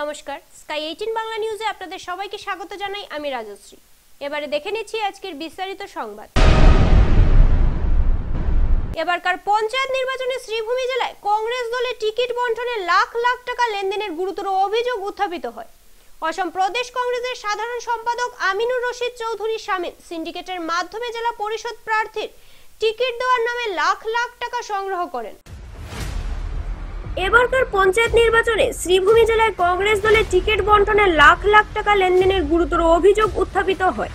নমস্কার, স্কাই 18 বাংলা নিউজে আপনাদের সবাইকে স্বাগত জানাই। আমি রাজশ্রী। এবারে দেখে নিচ্ছি আজকের বিস্তারিত সংবাদ। এবারকার পঞ্চায়েত নির্বাচনে শ্রীভূমি জেলায় কংগ্রেস দলের টিকিট বণ্টনে লাখ লাখ টাকা লেনদেনের গুরুতর অভিযোগ উত্থাপিত হয়। অসম প্রদেশ কংগ্রেসের সাধারণ সম্পাদক আমিনুর রশিদ চৌধুরী শামীম সিন্ডিকেটের মাধ্যমে জেলা পরিষদ প্রার্থীর টিকিট দেওয়ার নামে লাখ লাখ টাকা সংগ্রহ করেন। এবারকার পঞ্চায়েত নির্বাচনে শ্রীভূমি জেলায় কংগ্রেস দলের টিকিট বণ্টনে লাখ লাখ টাকা লেনদেনের গুরুতর অভিযোগ উত্থাপিত হয়।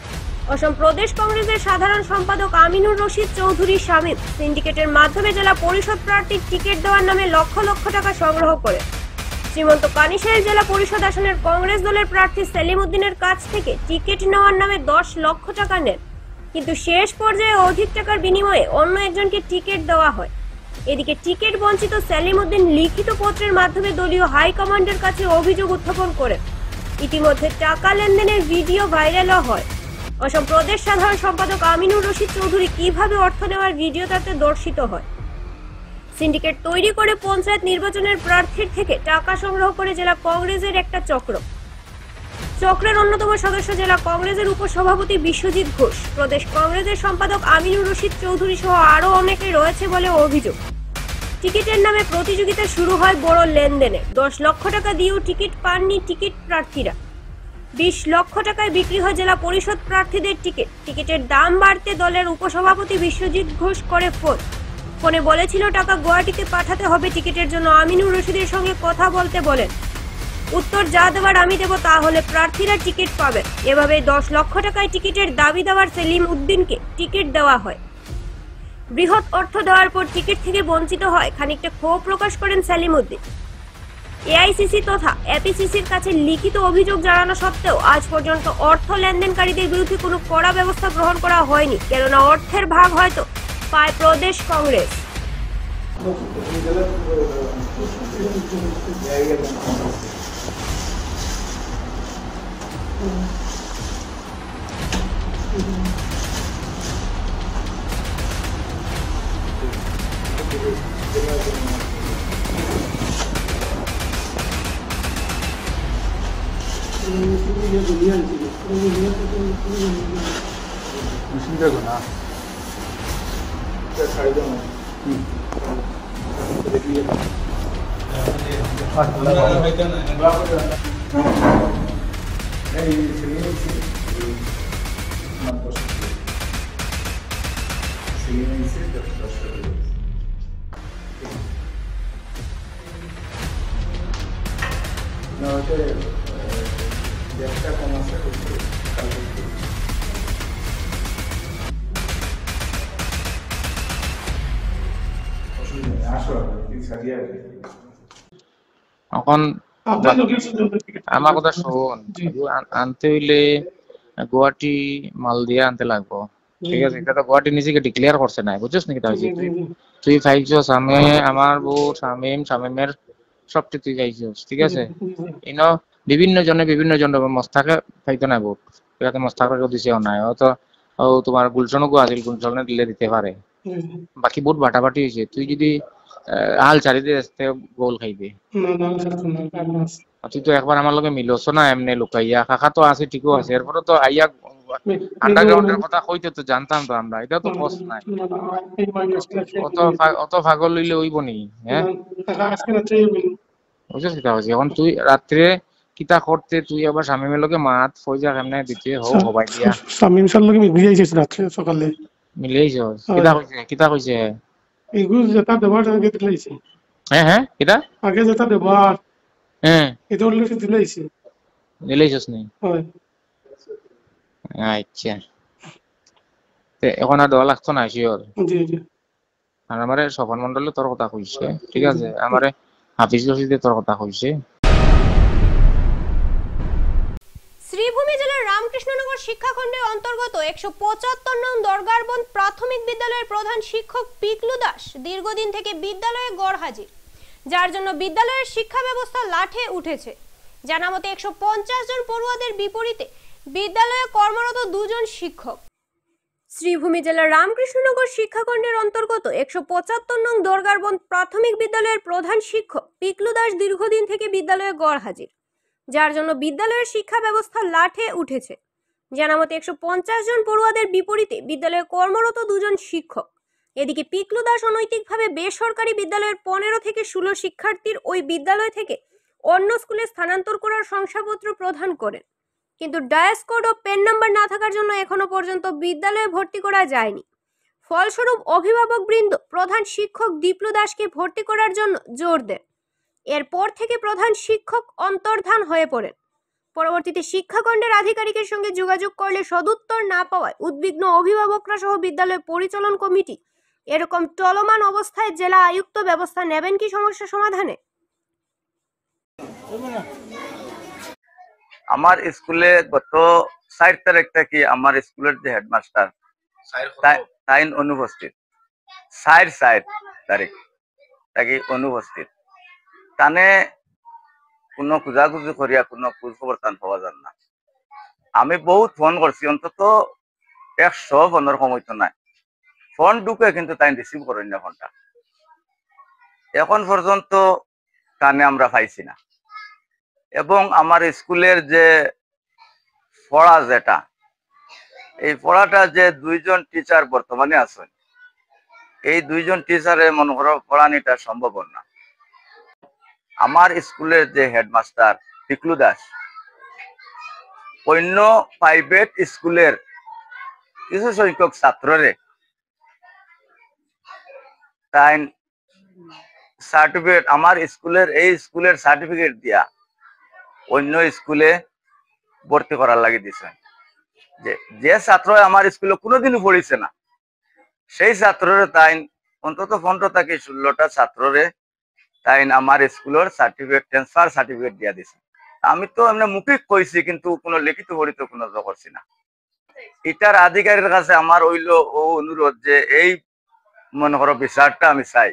অসম প্রদেশ কংগ্রেসের সাধারণ সম্পাদক আমিনুর রশিদ চৌধুরী শামীম সিন্ডিকেটের মাধ্যমে জেলা পরিষদ প্রার্থীর টিকিট দেওয়ার নামে লক্ষ লক্ষ টাকা সংগ্রহ করে শ্রীমন্ত কানিসাইল জেলা পরিষদ আসনের কংগ্রেস দলের প্রার্থী সেলিম উদ্দিনের কাছ থেকে টিকিট নেওয়ার নামে 10 লক্ষ টাকা নেন, কিন্তু শেষ পর্যায়ে অধিক টাকার বিনিময়ে অন্য একজনকে টিকিট দেওয়া হয়। এদিকে টিকিট বঞ্চিত সেলিম উদ্দিন লিখিত পত্রের মাধ্যমে দলীয় হাইকমান্ডের কাছে অভিযোগ উত্থাপন করেন। ইতিমধ্যে টাকা লেনদেনের ভিডিও ভাইরালও হয়। অসম প্রদেশ সাধারণ সম্পাদক আমিনুর রশিদ চৌধুরী কিভাবে অর্থ নেওয়ার ভিডিও তাতে দর্শিত হয়। সিন্ডিকেট তৈরি করে পঞ্চায়েত নির্বাচনের প্রার্থীর থেকে টাকা সংগ্রহ করে জেলা কংগ্রেসের একটা চক্রের অন্যতম সদস্য জেলা কংগ্রেসের উপসভাপতি বিশ্বজিৎ ঘোষ, প্রদেশ কংগ্রেসের সম্পাদক আমিনুর রশিদ চৌধুরী সহ আরো অনেকে রয়েছে বলে অভিযোগ। টিকিটের নামে প্রতিযোগিতা শুরু হয় বড় লেনদেনে। 10 লক্ষ টাকা দিয়েও টিকিট পাননি টিকিট প্রার্থীরা। 20 লক্ষ টাকায় বিক্রি হয় জেলা পরিষদ প্রার্থীদের টিকিটের দাম বাড়তে দলের উপসভাপতি বিশ্বজিৎ ঘোষ করে ফোনে বলেছিল টাকা গুয়াহাটিতে পাঠাতে হবে টিকিটের জন্য। আমিনুর রশিদের সঙ্গে কথা বলতে বলেন, উত্তর যা দেওয়ার আমি দেব, তাহলে প্রার্থীরা টিকিট পাবেন। এভাবে 10 লক্ষ টাকায় টিকিটের দাবি দেওয়ার সেলিম উদ্দিনকে টিকিট দেওয়া হয়। বৃহৎ অর্থ দেওয়ার পর টিকিট থেকে বঞ্চিত হয় খানিকটা ক্ষোভ প্রকাশ করেন সেলিম উদ্দিন। এআইসিসি তথা এপিসিসির কাছে লিখিত অভিযোগ জানানো সত্ত্বেও আজ পর্যন্ত অর্থ লেনদেনকারীদের বিরুদ্ধে কোনো কড়া ব্যবস্থা গ্রহণ করা হয়নি, কেননা অর্থের ভাগ হয়তো পায় প্রদেশ কংগ্রেস। এখন আমার কথা শোন, আনতে হইলে গুয়াহাটি মাল দিয়ে আনতে লাগবো, ঠিক আছে? এটা তো গুয়াহাটি নিজেকে ডিক্লেয়ার করছে না, বুঝছিস নাকি? তুই পাইছস, আমি আমার বউ শামিমের সবটি তুই পাইছস, ঠিক আছে? বিভিন্ন জন মস্তাকে পাইতো না ভোট, মস্তাকে দিছেও নাই, হয়তো তোমার গুলশনও আছিল, গুলশনে দিলে দিতে পারে, বাকি ভোট বাটাবাটি হয়েছে। তুই যদি হাল ছাড়ি দিয়ে গোল খাইবে, তুই তো একবার আমার লগে মিলছ না এমনি লুকাইয়া। কাকা তো আছে, ঠিকও আছে, এরপরে তো আইয়া আন্ডারগ্রাউন্ডের কথা কইতে তো জানতাম তো আমরা, এটা তো কষ্ট নাই। অত পাগল লইলে হইব নি? হ্যাঁ, বুঝছিস কিতা হয়েছে? এখন তুই রাত্রে কিতা করতে, তুই আবার শামিমের লগে মাত ফয়জা কেমনে দিতে হবাই দিয়া শামিম সার লগে মিলাইছিস রাত্রে সকালে মিলাইছস? কিতা কইছে? এগুলো যেটা দেবার আগে দিলাইছি। হ্যাঁ কিতা আগে যেটা দেবার, হ্যাঁ এটা অলরেডি দিলাইছি। দিলাইছস নি? হয়। আচ্ছা, এখন আর দেওয়া লাগতো না শিওর? জি জি। আর আমারে স্বপন মন্ডলে তোর কথা কইছে, ঠিক আছে? আমারে হাফিজ রশিদে তোর কথা কইছে। শ্রীভূমি জেলার রামকৃষ্ণনগর শিক্ষাখণ্ডের অন্তর্গত 175 নং দরগারবন্দ প্রাথমিক বিদ্যালয়ের প্রধান শিক্ষক পিকলু দাস দীর্ঘদিন থেকে বিদ্যালয়ে গড়হাজির, যার জন্য বিদ্যালয়ের শিক্ষা ব্যবস্থা লাঠে উঠেছে। জানা মতে 150 জন পড়ুয়াদের বিপরীতে বিদ্যালয়ে কর্মরত 2 জন শিক্ষক। শ্রীভূমি জেলার রামকৃষ্ণনগর শিক্ষাখণ্ডের অন্তর্গত 175 নং দরগারবন্দ প্রাথমিক বিদ্যালয়ের প্রধান শিক্ষক পিকলু দাস দীর্ঘদিন থেকে বিদ্যালয়ে গড়হাজির। যার জন্য বিদ্যালয়ের শিক্ষা ব্যবস্থা লাঠে উঠেছে। জানা মতে 150 জন পড়ুয়াদের বিপরীতে বিদ্যালয়ে কর্মরত 2 জন শিক্ষক। এদিকে পিকলু দাস অনৈতিকভাবে বেসরকারি বিদ্যালয়ের 15 থেকে 16 শিক্ষার্থীর ওই বিদ্যালয় থেকে অন্য স্কুলে স্থানান্তর করার শংসাপত্র প্রদান করেন, কিন্তু ডায়াস কোড ও পেন নাম্বার না থাকার জন্য এখনো পর্যন্ত বিদ্যালয়ে ভর্তি করা যায়নি। ফলস্বরূপ অভিভাবকবৃন্দ প্রধান শিক্ষক দীপ্লু দাসকে ভর্তি করার জন্য জোর দেন। এরপর থেকে প্রধান শিক্ষক অন্তর্ধান হয়ে পড়েন। পরবর্তীতে শিক্ষাখণ্ডের আধিকারিকের সঙ্গে যোগাযোগ করলে সদুত্তর না পাওয়ায় উদ্বিগ্ন অভিভাবকরা সহ বিদ্যালয় পরিচালন কমিটি এরকম চলমান অবস্থায় জেলা আয়ুক্ত ব্যবস্থা নেবেন কি সমস্যা সমাধানে? আমার স্কুলে গত 4 তারিখ থেকে আমার স্কুলের যে হেডমাস্টার তাই অনুপস্থিত, 4 তারিখ থেকে অনুপস্থিত। তানে কোনো খুঁজাখুঁজি করিয়া কোনো খোঁজ খবর তান পাওয়া যান না। আমি বহুত ফোন করছি, অন্তত 100 ফোনের সময় তো নাই। ফোন ঢুকে কিন্তু তাই রিসিভ করেন না ফোনটা। এখন পর্যন্ত তানে আমরা পাইছি না। এবং আমার স্কুলের যে পড়া যেটা, এই পড়াটা যে 2 জন টিচার বর্তমানে আছেন, এই 2 জন টিচারে মনে করো পড়ানিটা সম্ভব না। আমার স্কুলের যে হেডমাস্টার পিকলু দাস অন্য প্রাইভেট স্কুলের কিছু সংখ্যক ছাত্ররে তাই সার্টিফিকেট, আমার স্কুলের এই স্কুলের সার্টিফিকেট দিয়া অন্য স্কুলে ভর্তি করার লাগে দিছে। যে ছাত্র আমার স্কুলে কোনোদিনও পড়িছে না, সেই ছাত্ররে তাই অন্তত 15 থেকে 16টা ছাত্ররে তাই আমার স্কুলের সার্টিফিকেট, ট্রান্সফার সার্টিফিকেট দিয়া দিছে। আমি তো এমনি মুখিক কইছি, কিন্তু কোনো লিখিত পড়িত কোনো করছি না। এটার আধিকারিকের কাছে আমার হইলো ও অনুরোধ যে এই মনে করো বিচারটা আমি চাই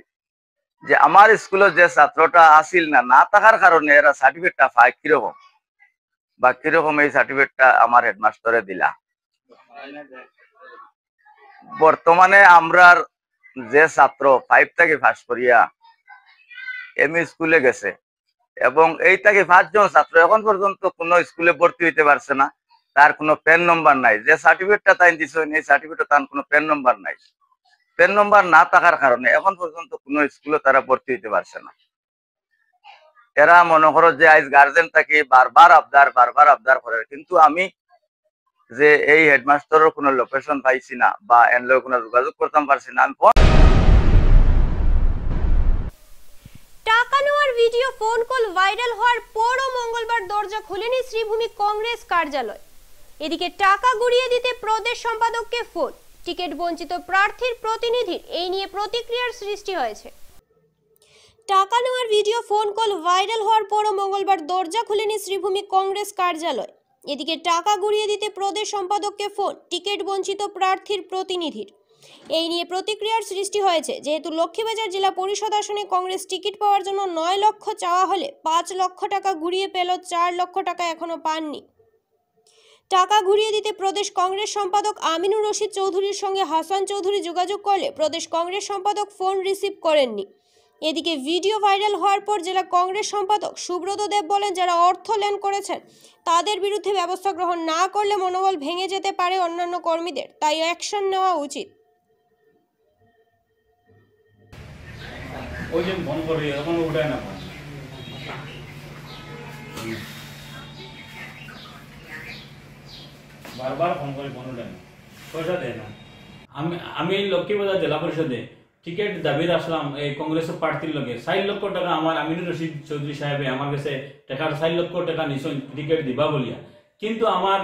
যে আমার স্কুলের যে ছাত্রটা আসিল না থাকার কারণে এরা সার্টিফিকেটটা পায় কিরকম, বা কিরকম এই সার্টিফিকেটটা আমার হেডমাস্টারে দিলা। বর্তমানে আমরা যে ছাত্র 5 থেকে পাস করিয়া এমই স্কুলে গেছে, এবং এই থেকে 5 জন ছাত্র এখন পর্যন্ত কোনো স্কুলে ভর্তি হইতে পারছে না। তার কোনো পেন নম্বর নাই। যে সার্টিফিকেটটা তাই দিছেন, এই সার্টিফিকেটে তার কোনো পেন নম্বর নাই। পেন নম্বর না থাকার কারণে এখন পর্যন্ত কোনো স্কুলে তারা ভর্তি হইতে পারছে না। এরা মনে করো যে আজ গার্জেন থেকে বারবার আবদার করে, কিন্তু আমি যে এই হেডমাস্টারের কোনো লোকেশন পাইছি না বা এর লগে কোনো যোগাযোগ করতে পারছি না। আমি টাকা নেওয়ার ভিডিও ফোন কল ভাইরাল হওয়ার পরও মঙ্গলবার দরজা খুলেনি শ্রীভূমি কংগ্রেস কার্যালয়। এদিকে টাকা গুড়িয়ে দিতে প্রদেশ সম্পাদককে ফোন, টিকিট বঞ্চিত প্রার্থীর প্রতিনিধির এই নিয়ে প্রতিক্রিয়ার সৃষ্টি হয়েছে। টাকা নেওয়ার ভিডিও ফোন কল ভাইরাল হওয়ার পরও মঙ্গলবার দরজা খুলেনি শ্রীভূমি কংগ্রেস কার্যালয়। এদিকে টাকা গুড়িয়ে দিতে প্রদেশ সম্পাদককে ফোন, টিকিট বঞ্চিত প্রার্থীর প্রতিনিধির এই নিয়ে প্রতিক্রিয়ার সৃষ্টি হয়েছে। যেহেতু লক্ষ্মীবাজার জেলা পরিষদ আসনে কংগ্রেস টিকিট পাওয়ার জন্য 9 লক্ষ চাওয়া হলে 5 লক্ষ টাকা ঘুরিয়ে পেল, 4 লক্ষ টাকা এখনো পাননি। টাকা ঘুরিয়ে দিতে প্রদেশ কংগ্রেস সম্পাদক আমিনুর রশিদ চৌধুরীর সঙ্গে হাসান চৌধুরী যোগাযোগ করলে প্রদেশ কংগ্রেস সম্পাদক ফোন রিসিভ করেননি। এদিকে ভিডিও ভাইরাল হওয়ার পর জেলা কংগ্রেস সম্পাদক সুব্রত দেব বলেন, যারা অর্থ লেন করেছেন তাদের বিরুদ্ধে ব্যবস্থা গ্রহণ না করলে মনোবল ভেঙে যেতে পারে অন্যান্য কর্মীদের, তাই অ্যাকশন নেওয়া উচিত। ওই যে ফোন করে এখন উঠায় না, বারবার ফোন করে ফোন উঠায় না, পয়সা দেয় না। আমি লক্ষ্মীবাজার জেলা পরিষদে টিকিট দাবির আসলাম এই কংগ্রেসের প্রার্থীর লগে। 4 লক্ষ টাকা আমার আমিনুর রশিদ চৌধুরী সাহেবে আমার কাছে টাকার 4 লক্ষ টাকা নিছুন টিকিট দিবা বলিয়া, কিন্তু আমার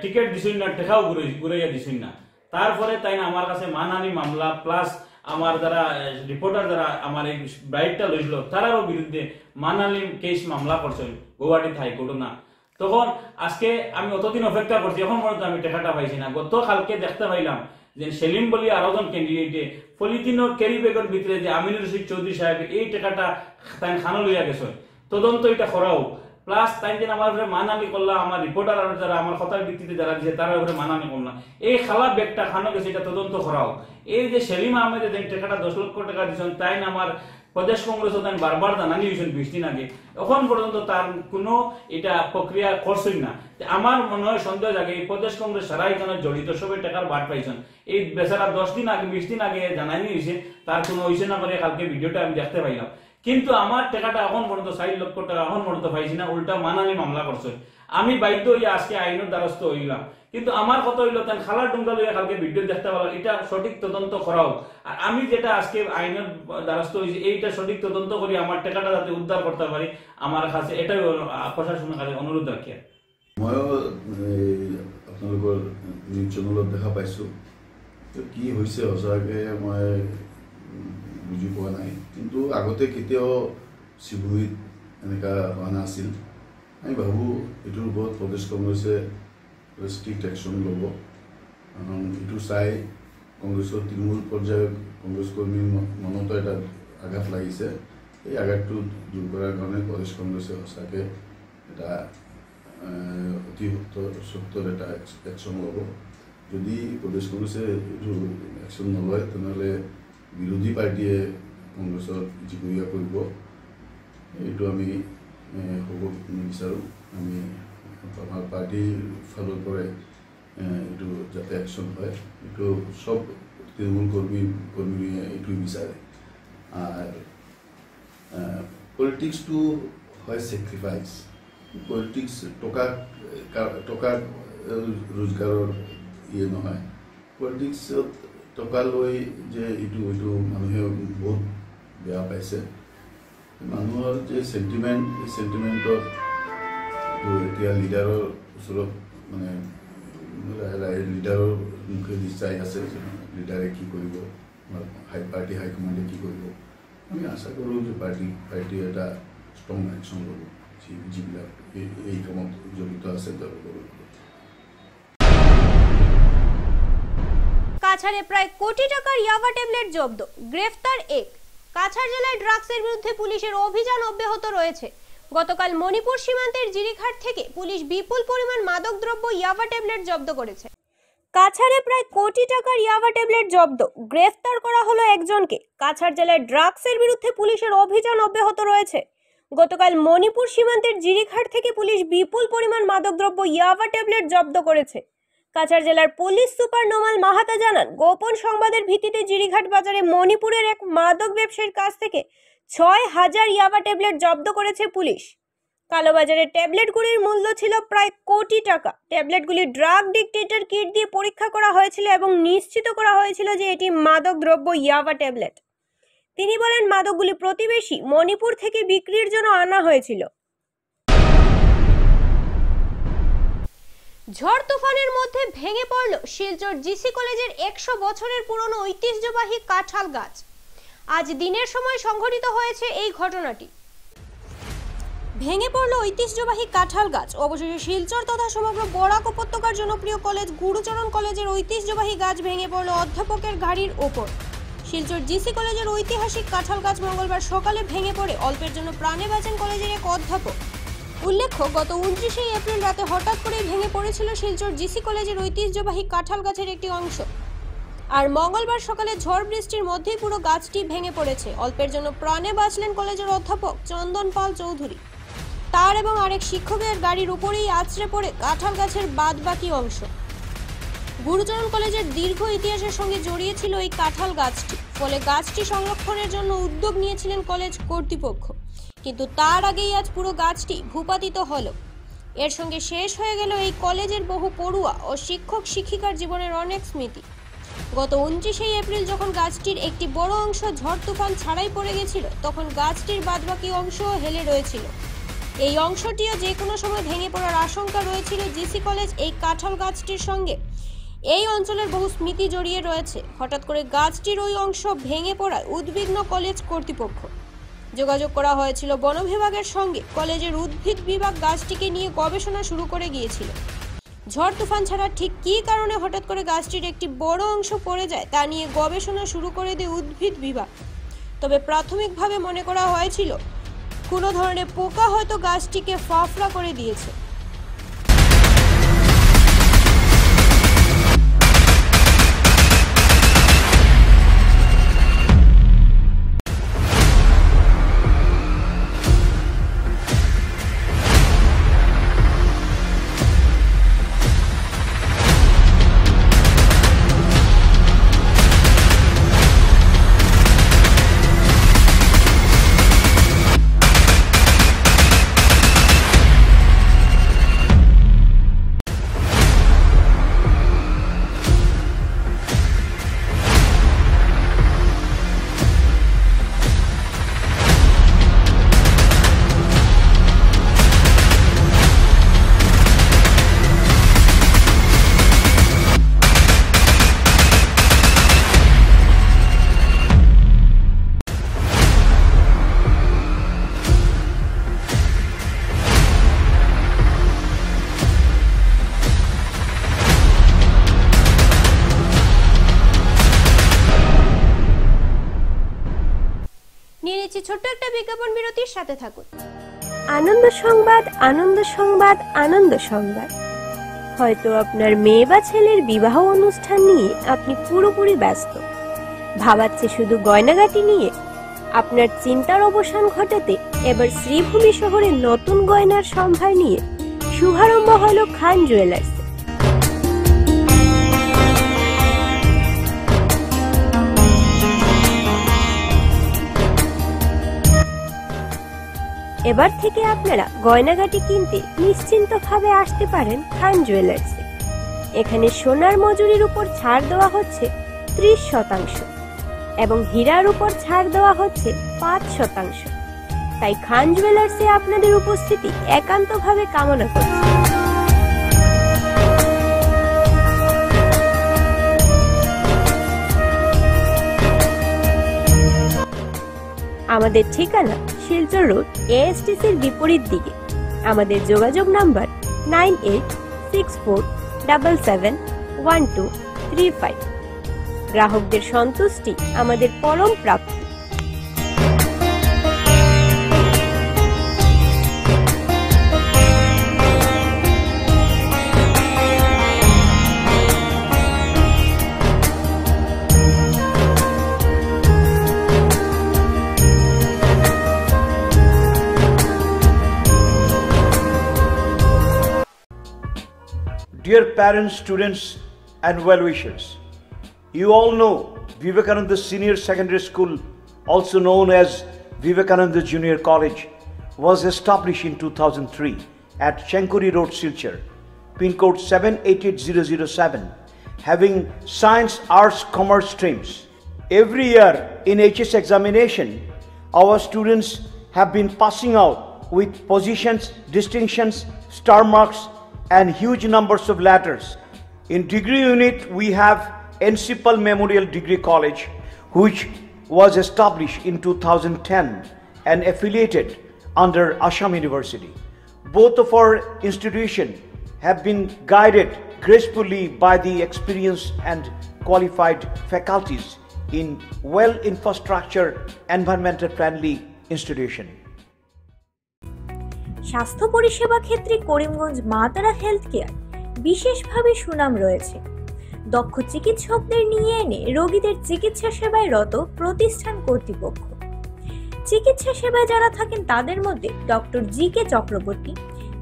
টিকিট দিছুন না, টাকাও ঘুরাইয়া দিছুন না। তারপরে তাই না আমার কাছে মানহানি মামলা প্লাস আমার যারা রিপোর্টার যারা আমার এই ব্রাইডটা লইছিল তারারও বিরুদ্ধে মানহানি কেস মামলা করছে গৌহাটির হাইকোর্টে না। তখন আজকে আমি অতদিন অপেক্ষা করছি, এখন পর্যন্ত আমি টাকাটা পাইছি না। গতকালকে দেখতে পাইলাম যে সেলিম বলি আরো জন ক্যান্ডিডেটে পলিথিনের ক্যারি ব্যাগের ভিতরে যে আমিনুর রশিদ চৌধুরী সাহেব এই টাকাটা তাই খানো লইয়া গেছে, তদন্ত এটা করাও প্লাস তাই যেন আমার উপরে মানহানি করলাম, আমার রিপোর্টার আর যারা আমার কথার ভিত্তিতে যারা দিয়েছে তার উপরে মানহানি করলাম, এই খালা ব্যাগটা খানো গেছে এটা তদন্ত করাও। এই যে সেলিম আহমেদের যে টাকাটা 10 লক্ষ টাকা দিচ্ছেন তাই না আমার প্রদেশ কংগ্রেস তাই বারবার জানানি হয়েছেন 20 দিন আগে, এখন পর্যন্ত তার কোনো এটা প্রক্রিয়া করছেন না। আমার মনে হয় সন্দেহ জাগে এই প্রদেশ কংগ্রেস সারা এখানে জড়িত, সবাই টাকার বাট পাইছেন। এই বেচারা 10 দিন আগে 20 দিন আগে জানানি হয়েছে, তার কোনো হয়েছে না করে কালকে ভিডিওটা আমি দেখতে পাইলাম। কিন্তু আমার টাকাটা এখন পর্যন্ত 60 লক্ষ টাকা এখন পর্যন্ত পাইছি না, উল্টা মানানি মামলা করছে। আমি বাধ্য হইয়া আজকে আইনের দ্বারস্থ হইলাম। কিন্তু আমার কথা হইলো তেন খালার ডুঙ্গা লইয়া কালকে ভিডিও দেখতে পারলাম, এটা সঠিক তদন্ত করাও। আর আমি যেটা আজকে আইনের দ্বারস্থ হয়েছি এইটা সঠিক তদন্ত করি আমার টাকাটা যাতে উদ্ধার করতে পারি, আমার কাছে এটাই প্রশাসনের কাছে অনুরোধ রাখি। ময়ো আপোনালোকৰ নিউজ চেনেলত দেখা পাইছোঁ, কি হৈছে সঁচাকৈ মই বুজি পোৱা নাই। কিন্তু আগতে কেতিয়াও শ্ৰীভূমিত এনেকুৱা হোৱা নাছিল। আমি ভাবোঁ এইটোৰ ওপৰত প্ৰদেশ কংগ্ৰেছে ষ্ট্ৰিক্ট একশ্যন ল'ব, কাৰণ এইটো চাই কংগ্ৰেছৰ তৃণমূল পৰ্যায়ত কংগ্ৰেছ কৰ্মীৰ মনতো এটা আঘাত লাগিছে। এই আঘাতটো দূৰ কৰাৰ কাৰণে প্ৰদেশ কংগ্ৰেছে সঁচাকৈ এটা অতি সত্তৰ এটা একশ্যন ল'ব। যদি প্ৰদেশ কংগ্ৰেছে এইটো একশ্যন নলয় তেনেহ'লে বিৰোধী পাৰ্টীয়ে কংগ্ৰেছত জুগুৰীয়া কৰিব, এইটো আমি হ'ব নিবিচাৰোঁ। আমি আমাৰ পাৰ্টীৰ ফালৰ পৰাই এইটো যাতে একশ্যন হয়, এইটো চব তৃণমূল কৰ্মীয়ে এইটোৱে বিচাৰে। আৰু পলিটিক্সটো হয় ছেক্ৰিফাইচ। পলিটিক্স টকা ৰোজগাৰৰ নহয়। পলিটিক্সত টকা লৈ যে এইটো মানুহে বহুত বেয়া পাইছে। মানুহৰ যে চেণ্টিমেণ্ট, এই চেণ্টিমেণ্টত এতিয়া লিডাৰৰ ওচৰত মানে লিডাৰৰ মুখেদি চাই আছে, লিডাৰে কি কৰিব, পাৰ্টি হাইকমাণ্ডে কি কৰিব। আমি আশা কৰোঁ যে পাৰ্টীয়ে এটা ষ্ট্ৰং একশ্যন ল'ব, যিবিলাক এই কামত জড়িত আছে তেওঁলোকৰ। কাছাড়ে প্রায় কোটি টাকার ইয়াবা ট্যাবলেট জব্দ, গ্রেফতার এক। কাছাড় জেলায় ড্রাগসের বিরুদ্ধে পুলিশের অভিযান অব্যাহত রয়েছে। গতকাল মণিপুর সীমান্তের জিরিঘাট থেকে পুলিশ বিপুল পরিমাণ মাদকদ্রব্য ইয়াবা ট্যাবলেট জব্দ করেছে। কাছাড়ে প্রায় কোটি টাকার ইয়াবা ট্যাবলেট জব্দ, গ্রেফতার করা হলো একজনকে। কাছাড় জেলায় ড্রাগসের বিরুদ্ধে পুলিশের অভিযান অব্যাহত রয়েছে। গতকাল মণিপুর সীমান্তের জিরিঘাট থেকে পুলিশ বিপুল পরিমাণ মাদকদ্রব্য ইয়াবা ট্যাবলেট জব্দ করেছে। কাছাড় জেলার পুলিশ সুপার নোমাল মাহাতা জানান, গোপন সংবাদের ভিত্তিতে জিরিঘাট বাজারে মণিপুরের এক মাদক ব্যবসায়ীর কাছ থেকে 6000 ইয়াবা ট্যাবলেট জব্দ করেছে পুলিশ। কালোবাজারের ট্যাবলেটগুলির মূল্য ছিল প্রায় কোটি টাকা। ট্যাবলেটগুলি ড্রাগ ডিটেক্টর কিট দিয়ে পরীক্ষা করা হয়েছিল এবং নিশ্চিত করা হয়েছিল যে এটি মাদক দ্রব্য ইয়াবা ট্যাবলেট। তিনি বলেন, মাদকগুলি প্রতিবেশী মণিপুর থেকে বিক্রির জন্য আনা হয়েছিল। ঝড় তুফানের মধ্যে ভেঙে পড়ল শিলচর জিসি কলেজের 100 বছরের পুরনো ঐতিহ্যবাহী কাঁঠাল গাছ। আজ দিনের সময় সংঘটিত হয়েছে এই ঘটনাটি। ভেঙে পড়ল ঐতিহ্যবাহী কাঁঠাল গাছ। অবশেষে শিলচর তথা সমগ্র বরাক উপত্যকার জনপ্রিয় কলেজ গুরুচরণ কলেজের ঐতিহ্যবাহী গাছ ভেঙে পড়ল অধ্যাপকের গাড়ির ওপর। শিলচর জিসি কলেজের ঐতিহাসিক কাঁঠাল গাছ মঙ্গলবার সকালে ভেঙে পড়ে অল্পের জন্য প্রাণে বাঁচেন কলেজের এক অধ্যাপক। উল্লেখ্য, গত 29 এপ্রিল রাতে হঠাৎ করে ভেঙে পড়েছিল শিলচর জিসি কলেজের ঐতিহ্যবাহী কাঁঠাল গাছের একটি অংশ। আর মঙ্গলবার সকালে ঝড় বৃষ্টির মধ্যেই পুরো গাছটি ভেঙে পড়েছে। অল্পের জন্য প্রাণে বাঁচলেন কলেজের অধ্যাপক চন্দন পাল চৌধুরী। তার এবং আরেক শিক্ষকের গাড়ির উপরেই আছড়ে পড়ে কাঁঠাল গাছের বাদবাকি অংশ। গুরুচরণ কলেজের দীর্ঘ ইতিহাসের সঙ্গে জড়িয়ে ছিল এই কাঁঠাল গাছটি, ফলে গাছটি সংরক্ষণের জন্য উদ্যোগ নিয়েছিলেন কলেজ কর্তৃপক্ষ। কিন্তু তার আগেই আজ পুরো গাছটি ভূপাতিত হলো। এর সঙ্গে শেষ হয়ে গেল এই কলেজের বহু পড়ুয়া ও শিক্ষক শিক্ষিকার জীবনের অনেক স্মৃতি। গত 29 এপ্রিল যখন গাছটির একটি বড় অংশ ঝড় তুফান ছাড়াই পড়ে গেছিল, তখন গাছটির বাদবাকি অংশও হেলে রয়েছিল। এই অংশটিও যে কোনো সময় ভেঙে পড়ার আশঙ্কা রয়েছিল জিসি কলেজ এই কাঁঠাল গাছটির সঙ্গে। এই অঞ্চলের বহু স্মৃতি জড়িয়ে রয়েছে। হঠাৎ করে গাছটির ওই অংশ ভেঙে পড়ায় উদ্বিগ্ন কলেজ কর্তৃপক্ষ। যোগাযোগ করা হয়েছিল বন বিভাগের সঙ্গে। কলেজের উদ্ভিদ বিভাগ গাছটিকে নিয়ে গবেষণা শুরু করে গিয়েছিল। ঝড় তুফান ছাড়া ঠিক কী কারণে হঠাৎ করে গাছটির একটি বড় অংশ পড়ে যায় তা নিয়ে গবেষণা শুরু করে দেয় উদ্ভিদ বিভাগ। তবে প্রাথমিকভাবে মনে করা হয়েছিল কোনো ধরনের পোকা হয়তো গাছটিকে ফাফড়া করে দিয়েছে। বিরতির সাথে থাকুন। আনন্দ সংবাদ, আনন্দ সংবাদ, আনন্দ সংবাদ। হয়তো আপনার মেয়ে বা ছেলের বিবাহ অনুষ্ঠান নিয়ে আপনি পুরোপুরি ব্যস্ত, ভাবাচ্ছে শুধু গয়নাগাটি নিয়ে। আপনার চিন্তার অবসান ঘটাতে এবার শ্রীভূমি শহরে নতুন গয়নার সম্ভার নিয়ে শুভারম্ভ হলো খান জুয়েলার্স। এবার থেকে আপনারা গয়নাগাটি কিনতে নিশ্চিন্তভাবে আসতে পারেন খান জুয়েলার্সে। এখানে সোনার মজুরির উপর ছাড় দেওয়া হচ্ছে 30% এবং হীরার উপর ছাড় দেওয়া হচ্ছে 5%। তাই খান জুয়েলার্সে আপনাদের উপস্থিতি একান্তভাবে কামনা করছি। আমাদের ঠিকানা শিলচর রোড, এএসটিসির বিপরীত দিকে। আমাদের যোগাযোগ নাম্বার 9864771235। গ্রাহকদের সন্তুষ্টি আমাদের পরম প্রাপ্তি। Dear parents, students and well-wishers, you all know Vivekananda Senior Secondary School, also known as Vivekananda Junior College, was established in 2003 at Chenkuri Road, Silchar, pin code 788007, having science, arts, commerce streams. Every year in HS examination, our students have been passing out with positions, distinctions, star marks, and huge numbers of letters. In degree unit, we have Encipal Memorial Degree College, which was established in 2010 and affiliated under Assam University. Both of our institutions have been guided gracefully by the experienced and qualified faculties in well-infrastructure, environmental-friendly institution. স্বাস্থ্য পরিষেবা ক্ষেত্রে করিমগঞ্জ মা তারা health care বিশেষভাবে সুনাম রয়েছে। দক্ষ চিকিৎসকদের নিয়ে এনে রোগীদের চিকিৎসা সেবায় রত প্রতিষ্ঠান কর্তৃপক্ষ। চিকিৎসা সেবায় যারা থাকেন তাদের মধ্যে ডক্টর জি.কে. চক্রবর্তী,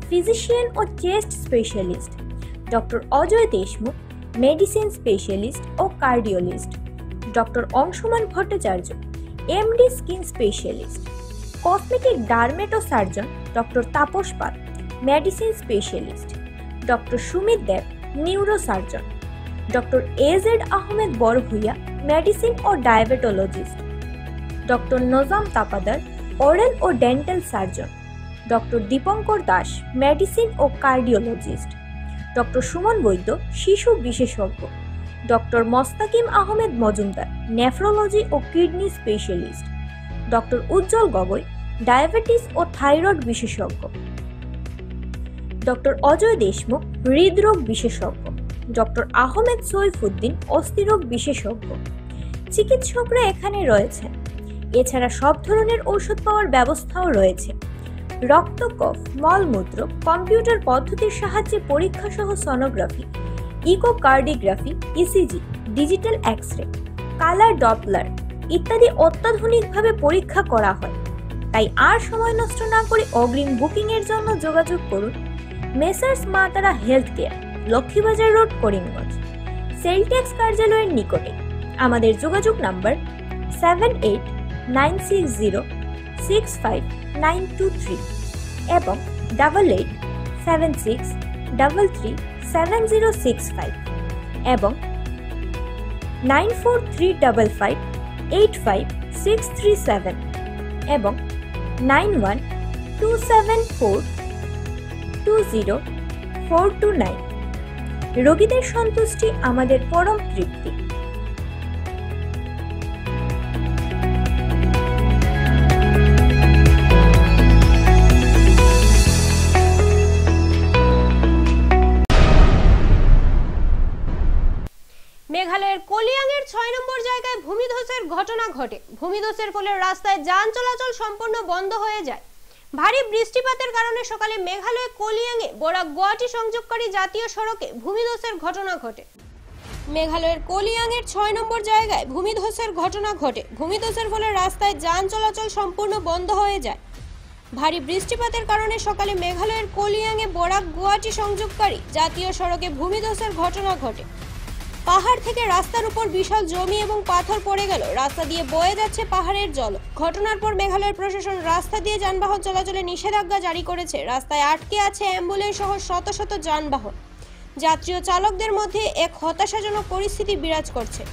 ফিজিশিয়ান ও chest specialist, doctor Ajay Deshmukh, medicine specialist ও cardiologist, doctor Anshuman Bhattacharya, MD skin specialist, cosmetic dermato surgeon doctor Tapas Pal, medicine specialist, doctor Sumit Deb, neuro surgeon, doctor A Z Ahmed Barbhuiya, medicine ও diabetologist, doctor Najam Tapadar, oral ও dental surgeon, doctor Dipankar Das, medicine ও cardiologist, doctor Suman Baidya, শিশু বিশেষজ্ঞ, doctor Mostakim Ahmed Majumder, nephrology ও kidney specialist, doctor উজ্জ্বল Gogoi, diabetes ও thyroid বিশেষজ্ঞ, doctor Ajay Deshmukh, হৃদরোগ বিশেষজ্ঞ, doctor Ahmed Saifuddin, অস্থিরোগ বিশেষজ্ঞ। চিকিৎসকরা এখানে রয়েছেন। এছাড়া সব ধরনের ঔষধ পাওয়ার ব্যবস্থাও রয়েছে। রক্ত, কফ, মলমূত্র, কম্পিউটার পদ্ধতির সাহায্যে পরীক্ষা সহ sonography, echocardiography, ECG, digital x-ray, colour Doppler ইত্যাদি অত্যাধুনিকভাবে পরীক্ষা করা হয়। তাই আর সময় নষ্ট না করে অগ্রিম বুকিং এর জন্য যোগাযোগ করুন মেসার্স মা তারা health care, Laxmibazar road, Karimganj, sell tax কার্যালয়ের নিকটে। আমাদের যোগাযোগ নাম্বার 7896065923 এবং 8876337065 এবং 9435585637 এবং 9127420429। রোগীদের সন্তুষ্টি আমাদের পরম তৃপ্তি। মেঘালয়ের কলিয়াংয়ের 6 নম্বর জায়গায় ভূমিধসের ঘটনা ঘটে। ভূমিধসের ফলে রাস্তায় যান চলাচল সম্পূর্ণ বন্ধ হয়ে যায়। ভারী বৃষ্টিপাতের কারণে সকালে মেঘালয় কলিয়াঙে বরাক গুয়াহাটি সংযোগকারী জাতীয় সড়কে ভূমিধসের ঘটনা ঘটে। মেঘালয়ের কলিয়াঙের 6 নম্বর জায়গায় ভূমিধসের ঘটনা ঘটে। ভূমিধসের ফলে রাস্তায় যান চলাচল সম্পূর্ণ বন্ধ হয়ে যায়। ভারী বৃষ্টিপাতের কারণে সকালে মেঘালয়ের কলিয়াঙে বরাক গুয়াহাটি সংযোগকারী জাতীয় সড়কে ভূমিধসের ঘটনা ঘটে। পাহাড় থেকে রাস্তার উপর বিশাল জমি এবং পাথর পড়ে গেল। রাস্তা দিয়ে বয়ে যাচ্ছে পাহাড়ের জল। ঘটনার পর মেঘালয় প্রশাসন রাস্তা দিয়ে যানবাহন চলাচলে নিষেধাজ্ঞা জারি করেছে। রাস্তায় আটকে আছে অ্যাম্বুলেন্স সহ শত শত যানবাহন। যাত্রী ও চালকদের মধ্যে এক হতাশাজনক পরিস্থিতি বিরাজ করছে।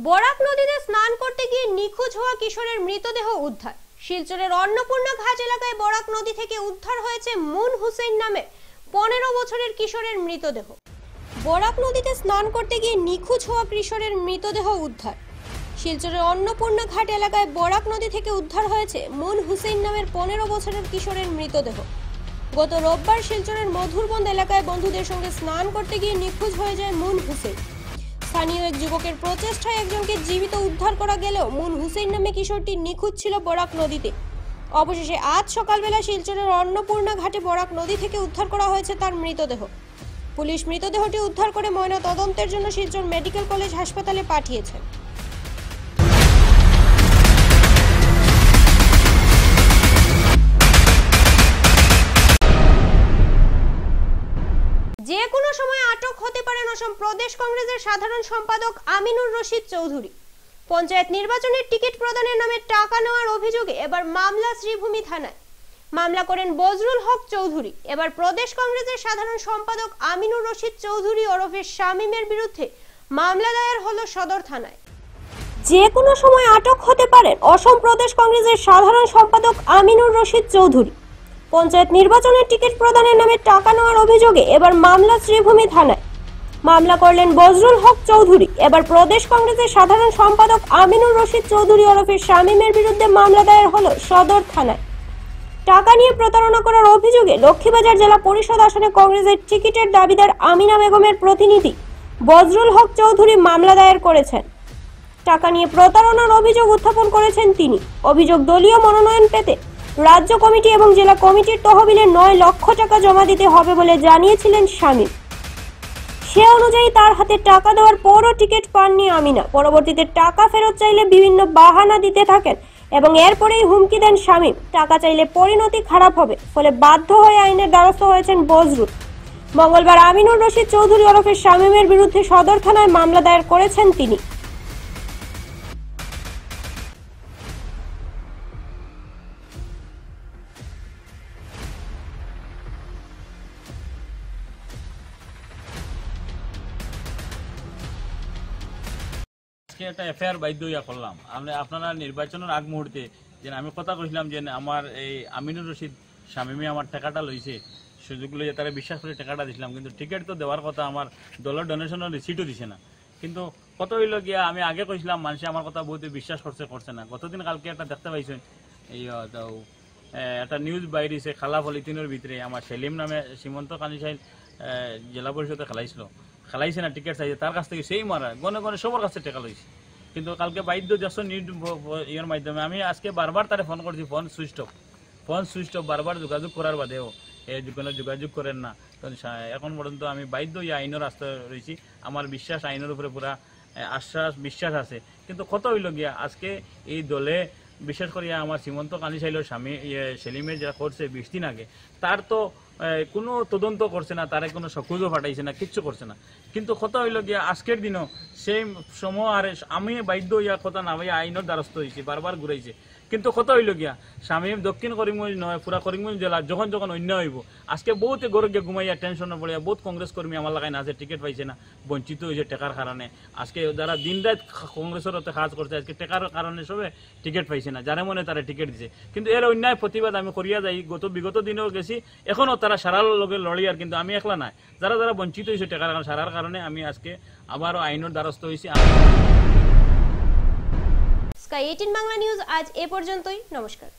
বরাক নদীতে স্নান করতে গিয়ে নিখোঁজ হওয়া কিশোরের মৃতদেহ উদ্ধার। শিলচরের অন্নপূর্ণা ঘাট এলাকায় বরাক নদী থেকে উদ্ধার হয়েছে মুন হুসেন নামে 15 বছরের কিশোরের মৃতদেহ। বরাক নদীতে স্নান করতে গিয়ে নিখোঁজ হওয়া কিশোরের মৃতদেহ উদ্ধার। শিলচরের অন্নপূর্ণা ঘাট এলাকায় বরাক নদী থেকে উদ্ধার হয়েছে মুন হুসেন নামের 15 বছরের কিশোরের মৃতদেহ। গত রোববার শিলচরের মধুরবন্দ এলাকায় বন্ধুদের সঙ্গে স্নান করতে গিয়ে নিখোঁজ হয়ে যায় মুন হুসেন। স্থানীয় এক যুবকের প্রচেষ্টায় একজনকে জীবিত উদ্ধার করা গেলেও মুন হুসেন নামে কিশোরটি নিখোঁজ ছিল বরাক নদীতে। অবশেষে আজ সকালবেলা শিলচরের অন্নপূর্ণা ঘাটে বরাক নদী থেকে উদ্ধার করা হয়েছে তার মৃতদেহ। পুলিশ মৃতদেহটি উদ্ধার করে ময়না তদন্তের জন্য শিলচর মেডিকেল কলেজ হাসপাতালে পাঠিয়েছে। যে কোনো সময় আটক হতে পারেন অসম প্রদেশ কংগ্রেসের সাধারণ সম্পাদক আমিনুর রশিদ চৌধুরী। পঞ্চায়েত নির্বাচনের টিকিট প্রদানের নামে টাকা নেওয়ার অভিযোগে এবার মামলা শ্রীভূমি থানায়। মামলা করেন বজরুল হক চৌধুরী। এবার প্রদেশ কংগ্রেসের সাধারণ সম্পাদক আমিনুর রশিদ চৌধুরী ওরফে শামীমের বিরুদ্ধে মামলা দায়ের হলো সদর থানায়। যে কোনো সময় আটক হতে পারেন অসম প্রদেশ কংগ্রেসের সাধারণ সম্পাদক আমিনুর রশিদ চৌধুরী। পঞ্চায়েত নির্বাচনের টিকিট প্রদানের নামে টাকা নেওয়ার অভিযোগে এবার মামলা শ্রীভূমি থানায়। মামলা করলেন বজরুল হক চৌধুরী। এবার প্রদেশ কংগ্রেসের সাধারণ সম্পাদক আমিনুর রশিদ চৌধুরী ওরফে শামীমের বিরুদ্ধে মামলা দায়ের হলো সদর থানায়। টাকা নিয়ে প্রতারণা করার অভিযোগে লক্ষ্মীবাজার জেলা পরিষদ আসনে কংগ্রেসের টিকিটের দাবিদার আমিনা বেগমের প্রতিনিধি বজরুল হক চৌধুরী মামলা দায়ের করেছেন। টাকা নিয়ে প্রতারণার অভিযোগ উত্থাপন করেছেন তিনি। অভিযোগ দলীয় মনোনয়ন পেতে রাজ্য কমিটি এবং জেলা কমিটির তহবিলে 9 লক্ষ টাকা জমা দিতে হবে বলে জানিয়েছিলেন শামীম। সে অনুযায়ী তার হাতে টাকা দেওয়ার পরও টিকিট পাননি আমিনা। পরবর্তীতে টাকা ফেরত চাইলে বিভিন্ন বাহানা দিতে থাকেন এবং এরপরেই হুমকি দেন শামীম। টাকা চাইলে পরিণতি খারাপ হবে, ফলে বাধ্য হয়ে আইনের দ্বারস্থ হয়েছেন বজরুল। মঙ্গলবার আমিনুর রশিদ চৌধুরী ওরফে শামীমের বিরুদ্ধে সদর থানায় মামলা দায়ের করেছেন তিনি। একটা এফআইআর বাধ্য হইয়া করলাম। আপনারা নির্বাচনের আগ মুহূর্তে যে আমি কথা কইছিলাম যে আমার এই আমিনুর রশিদ শামীমে আমার টাকাটা লইছে, সুযোগ লইয়া তারা বিশ্বাস করে টাকাটা দিছিলাম, কিন্তু টিকিট তো দেওয়ার কথা, আমার দলের ডোনেশনের রিসিটও দিছে না। কিন্তু কত হইল গিয়া আমি আগে কইছিলাম, মানুষে আমার কথা বহুত বিশ্বাস করছে না। গতদিন কালকে একটা দেখতে পাইছেন এই একটা নিউজ বাইরেছে খালা পলিথিনের ভিতরে আমার সেলিম নামে সীমন্ত কানিসাইল জেলা পরিষদে খেলাইছে না, টিকিট চাইছে তার কাছ থেকে সেই মারা গনে গনে সবার কাছে টাকা লইছে। কিন্তু কালকে বাধ্য যশ নিউজ ইয়ের মাধ্যমে আমি আজকে বারবার তারে ফোন করছি, ফোন সুইচ অফ বারবার যোগাযোগ করার বাদেও যোগাযোগ করেন না। এখন পর্যন্ত আমি বাধ্য ইয়ে আইনের রাস্তায় রয়েছি। আমার বিশ্বাস আইনের উপরে পুরা বিশ্বাস আছে। কিন্তু কত হইল গিয়া আজকে এই দলে বিশেষ করে আমার সীমন্ত কালী সাইলের স্বামী সেলিমের যা করছে 20 দিন আগে, তার তো কোনো তদন্ত করছে না, তারা কোনো সকুজও ফাটাইছে না, কিচ্ছু করছে না। কিন্তু কথা হইল গিয়া আজকের দিনও সেই সময় আর আমি বাধ্য হইয়া কথা না ভাইয়া আইনের দ্বারস্থ হয়েছি, বারবার ঘুরাইছে। কিন্তু কথা হইল গিয়া স্বামী দক্ষিণ করিমগঞ্জ নয়, পুরা করিমগঞ্জ জেলা যখন যখন অন্য হইব, আজকে বহুত গরু গিয়ে ঘুমাইয়া টেনশনে পড়িয়া বহুত কংগ্রেস কর্মী আমার লাগাই না আছে, টিকিট পাইছে না, বঞ্চিত হয়েছে টেকার কারণে। আজকে যারা দিন রাত কংগ্রেসের হতে কাজ করছে, আজকে টেকার কারণে সবে টিকিট পাইছে না, যারা মনে তারা টিকিট দিছে। কিন্তু এর অন্যায় প্রতিবাদ আমি করিয়া যাই, বিগত দিনেও গেছি, এখনও তারা সারার লগে লড়িয়ার, কিন্তু আমি একলা নাই, যারা যারা বঞ্চিত হয়েছে টেকার সারার কারণে আমি আজকে আবারও আইনের দ্বারস্থ হয়েছি। স্কাই 18 বাংলা নিউজ আজ এ পর্যন্তই। নমস্কার।